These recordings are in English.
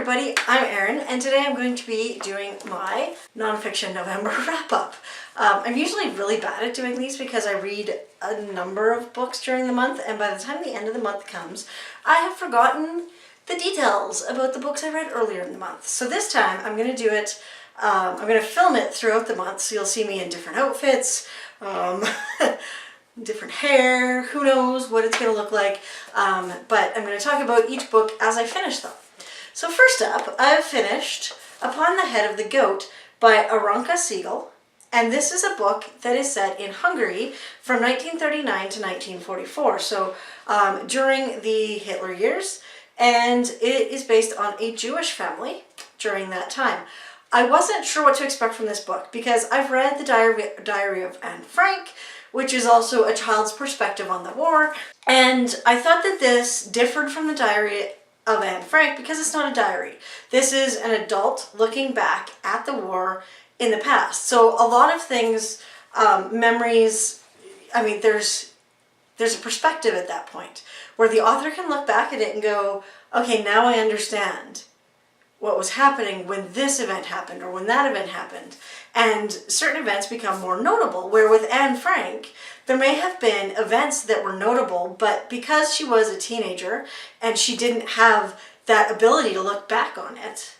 everybody, I'm Erin, and today I'm going to be doing my nonfiction November wrap-up. I'm usually really bad at doing these because I read a number of books during the month, and by the time the end of the month comes, I have forgotten the details about the books I read earlier in the month. So this time I'm going to do it, I'm going to film it throughout the month, so you'll see me in different outfits, different hair, who knows what it's going to look like, but I'm going to talk about each book as I finish them. So first up, I've finished Upon the Head of the Goat by Aranka Siegel, and this is a book that is set in Hungary from 1939 to 1944, so during the Hitler years, and it is based on a Jewish family during that time. I wasn't sure what to expect from this book because I've read the Diary of Anne Frank, which is also a child's perspective on the war, and I thought that this differed from the Diary of Anne Frank because it's not a diary. This is an adult looking back at the war in the past. So a lot of things, memories, I mean, there's a perspective at that point where the author can look back at it and go, okay, now I understand what was happening when this event happened or when that event happened. And certain events become more notable, where with Anne Frank, there may have been events that were notable, but because she was a teenager and she didn't have that ability to look back on it,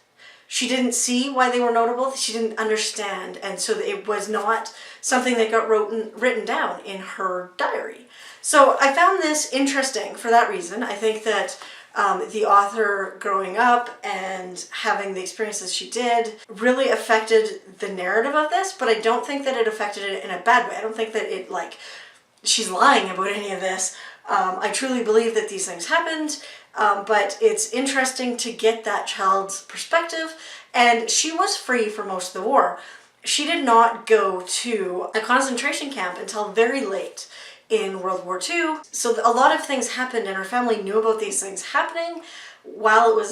she didn't see why they were notable, she didn't understand, and so it was not something that got written down in her diary. So I found this interesting for that reason. I think that the author growing up and having the experiences she did really affected the narrative of this, but I don't think that it affected it in a bad way. I don't think that it, like, she's lying about any of this. I truly believe that these things happened, but it's interesting to get that child's perspective, and she was free for most of the war. She did not go to a concentration camp until very late in World War II. So a lot of things happened and her family knew about these things happening while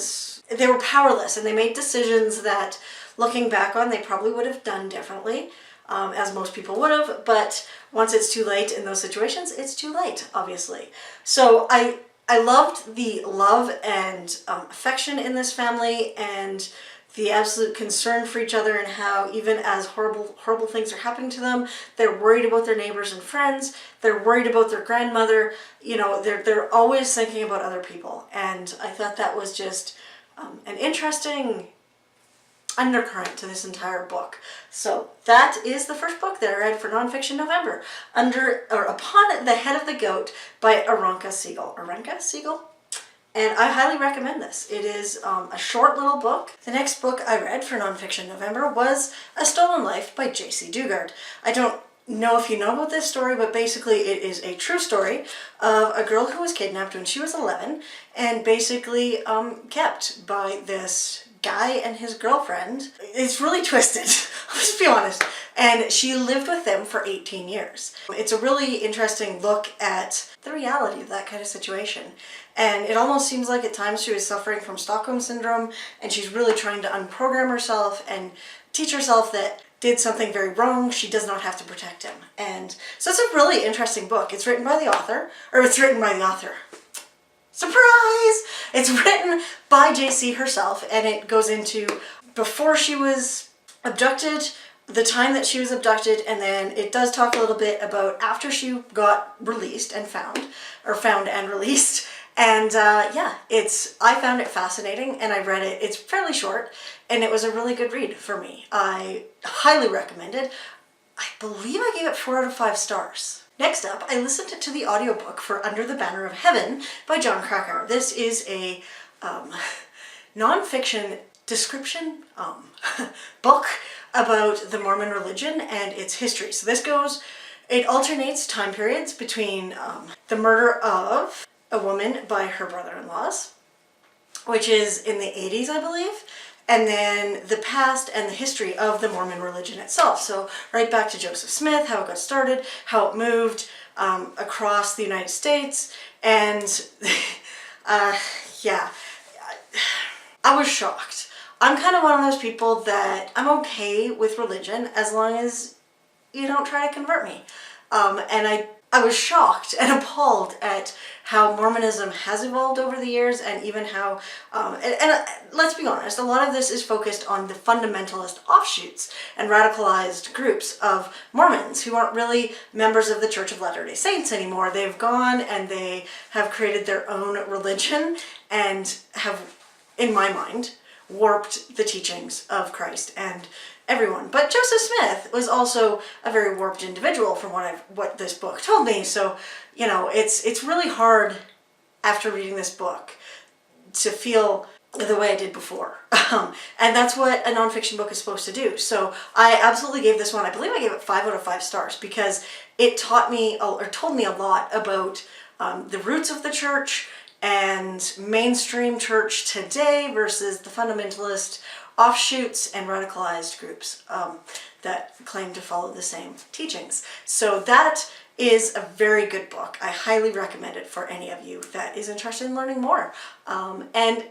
they were powerless, and they made decisions that, looking back on, they probably would have done differently, as most people would have, but once it's too late in those situations, it's too late, obviously. So I loved the love and affection in this family, and the absolute concern for each other, and how even as horrible things are happening to them, they're worried about their neighbors and friends, they're worried about their grandmother, you know, they're always thinking about other people. And I thought that was just an interesting undercurrent to this entire book. So that is the first book that I read for Nonfiction November, Upon the Head of the Goat by Aranka Siegel. Aranka Siegel? And I highly recommend this. It is a short little book. The next book I read for Nonfiction November was A Stolen Life by J.C. Dugard. I don't know if you know about this story, but basically it is a true story of a girl who was kidnapped when she was 11 and basically kept by this guy and his girlfriend. It's really twisted, let's be honest. And she lived with them for 18 years. It's a really interesting look at the reality of that kind of situation. And it almost seems like at times she was suffering from Stockholm Syndrome, and she's really trying to unprogram herself and teach herself that did something very wrong, she does not have to protect him. And so it's a really interesting book. It's written by the author. Surprise! It's written by JC herself, and it goes into before she was abducted, the time that she was abducted, and then it does talk a little bit about after she got released and found and released. And yeah, I found it fascinating, and I read it. It's fairly short, and it was a really good read for me. I highly recommend it. I believe I gave it 4 out of 5 stars. Next up, I listened to the audiobook for Under the Banner of Heaven by John Krakauer. This is a nonfiction description book about the Mormon religion and its history. So it alternates time periods between the murder of a woman by her brother-in-laws, which is in the 80s, I believe, and then the past and the history of the Mormon religion itself. So right back to Joseph Smith, how it got started, how it moved across the United States, and yeah, I was shocked. I'm kind of one of those people that I'm okay with religion as long as you don't try to convert me. And I was shocked and appalled at how Mormonism has evolved over the years, and even how, let's be honest, a lot of this is focused on the fundamentalist offshoots and radicalized groups of Mormons who aren't really members of the Church of Latter-day Saints anymore. They've gone and they have created their own religion and have, in my mind, warped the teachings of Christ and everyone. But Joseph Smith was also a very warped individual from what this book told me. So, you know, it's really hard after reading this book to feel the way I did before. And that's what a nonfiction book is supposed to do. So I absolutely gave this one, I believe I gave it 5 out of 5 stars, because it taught me, or told me a lot about the roots of the church and mainstream church today versus the fundamentalist offshoots and radicalized groups that claim to follow the same teachings. So that is a very good book. I highly recommend it for any of you that is interested in learning more. And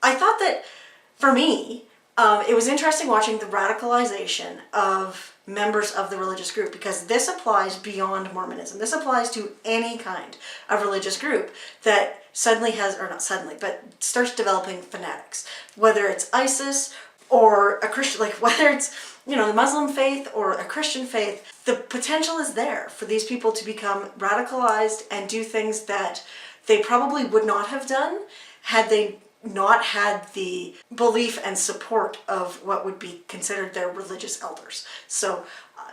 I thought that, for me, it was interesting watching the radicalization of members of the religious group, because this applies beyond Mormonism. This applies to any kind of religious group that suddenly has, or not suddenly, but starts developing fanatics. Whether it's ISIS or a Christian, like whether it's, you know, the Muslim faith or a Christian faith, the potential is there for these people to become radicalized and do things that they probably would not have done had they not had the belief and support of what would be considered their religious elders. So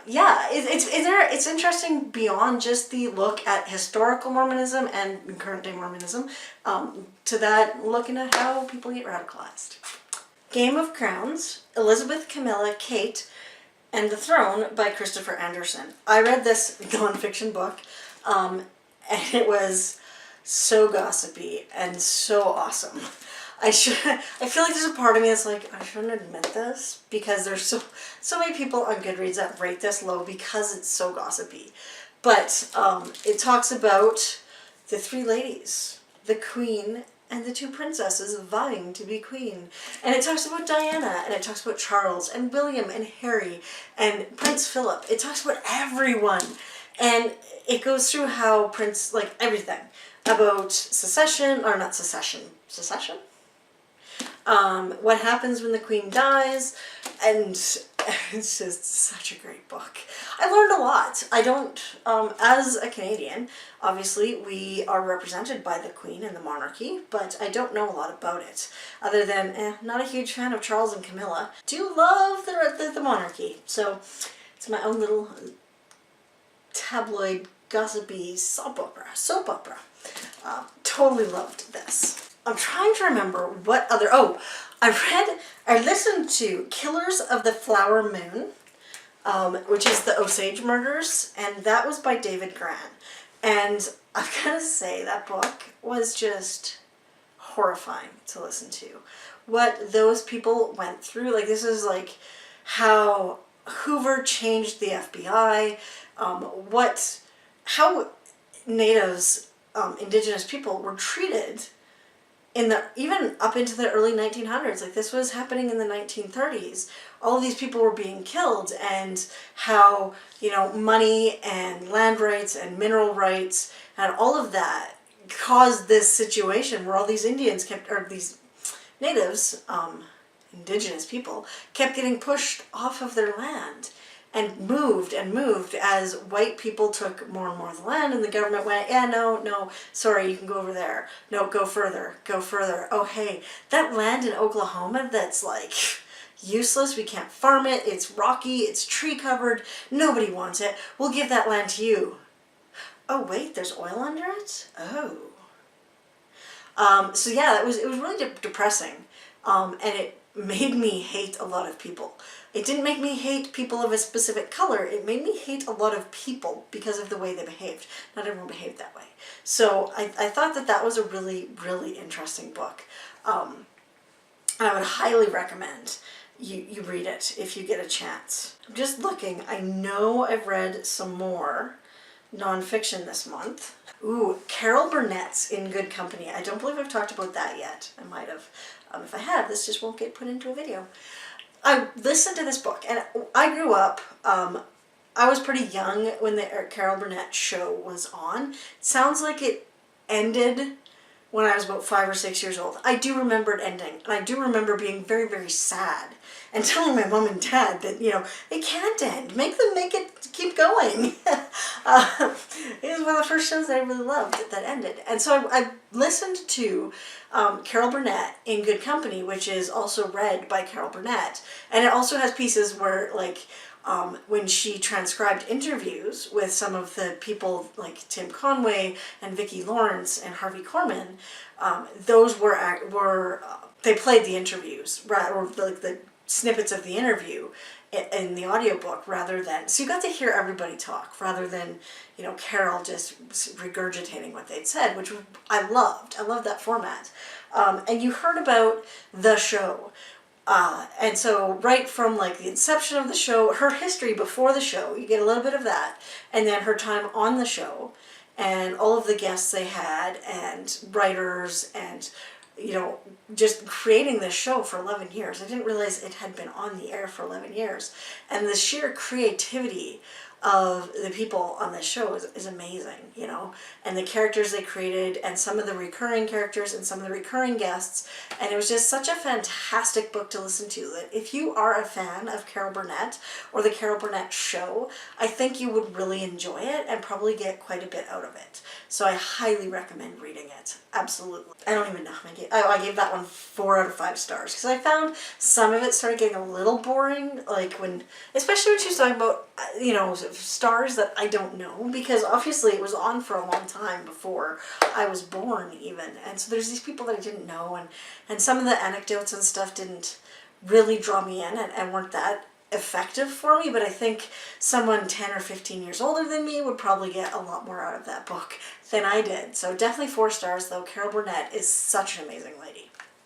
yeah, it's interesting beyond just the look at historical Mormonism and current day Mormonism, to that looking at how people get radicalized. Game of Crowns, Elizabeth, Camilla, Kate, and the Throne by Christopher Anderson. I read this nonfiction book, and it was so gossipy and so awesome. I feel like there's a part of me that's like, I shouldn't admit this, because there's so many people on Goodreads that rate this low because it's so gossipy. But it talks about the 3 ladies, the queen and the 2 princesses vying to be queen. And it talks about Diana, and it talks about Charles and William and Harry and Prince Philip. It talks about everyone. And it goes through how like everything about secession, or not secession, what happens when the queen dies, and it's just such a great book. I learned a lot. I don't, as a Canadian, obviously we are represented by the Queen and the monarchy, but I don't know a lot about it, other than, not a huge fan of Charles and Camilla. Do love the monarchy, so it's my own little tabloid, gossipy soap opera. Totally loved this. I'm trying to remember what other, I listened to Killers of the Flower Moon, which is the Osage murders, and that was by David Gran. And I've got to say, that book was just horrifying to listen to. What those people went through, like this is like how Hoover changed the FBI, how natives, indigenous people were treated even up into the early 1900s. Like this was happening in the 1930s. All of these people were being killed, and how, you know, money and land rights and mineral rights and all of that caused this situation where all these these natives, indigenous people, kept getting pushed off of their land and moved as white people took more and more of the land, and the government went, yeah, no, sorry, you can go over there. No, go further. Oh, hey, that land in Oklahoma that's like useless, we can't farm it, it's rocky, it's tree covered, nobody wants it, we'll give that land to you. Oh, wait, there's oil under it? Oh. So yeah, it was really depressing, and it made me hate a lot of people. It didn't make me hate people of a specific color. It made me hate a lot of people because of the way they behaved. Not everyone behaved that way. So I thought that was a really, really interesting book. And I would highly recommend you read it if you get a chance. I'm just looking. I know I've read some more nonfiction this month. Ooh, Carol Burnett's In Good Company. I don't believe I've talked about that yet. I might have. If I have, this just won't get put into a video. I listened to this book, and I grew up I was pretty young when the Carol Burnett show was on. It sounds like it ended when I was about 5 or 6 years old. I do remember it ending, and I do remember being very, very sad and telling my mom and dad that, you know, it can't end. Make it keep going. It was one of the first shows that I really loved that ended. And so I listened to Carol Burnett in Good Company, which is also read by Carol Burnett. And it also has pieces where, like, when she transcribed interviews with some of the people like Tim Conway and Vicki Lawrence and Harvey Korman, those were they played the interviews, or like the snippets of the interview in the audiobook, rather than, so you got to hear everybody talk rather than, you know, Carol just regurgitating what they'd said, which I loved. I loved that format. And you heard about the show. And so right from like the inception of the show, her history before the show, you get a little bit of that, and then her time on the show and all of the guests they had and writers and, you know, just creating this show for 11 years. I didn't realize it had been on the air for 11 years. And the sheer creativity of the people on this show is amazing, you know, and the characters they created and some of the recurring characters and some of the recurring guests. And it was just such a fantastic book to listen to, that if you are a fan of Carol Burnett or the Carol Burnett show, I think you would really enjoy it and probably get quite a bit out of it. So I highly recommend reading it. Absolutely. I don't even know how many I gave that one 4 out of 5 stars, because I found some of it started getting a little boring, like when, especially when she was talking about, you know, stars that I don't know, because obviously it was on for a long time before I was born even, and so there's these people that I didn't know, and some of the anecdotes and stuff didn't really draw me in and weren't that effective for me, but I think someone 10 or 15 years older than me would probably get a lot more out of that book than I did. So definitely 4 stars, though. Carol Burnett is such an amazing lady.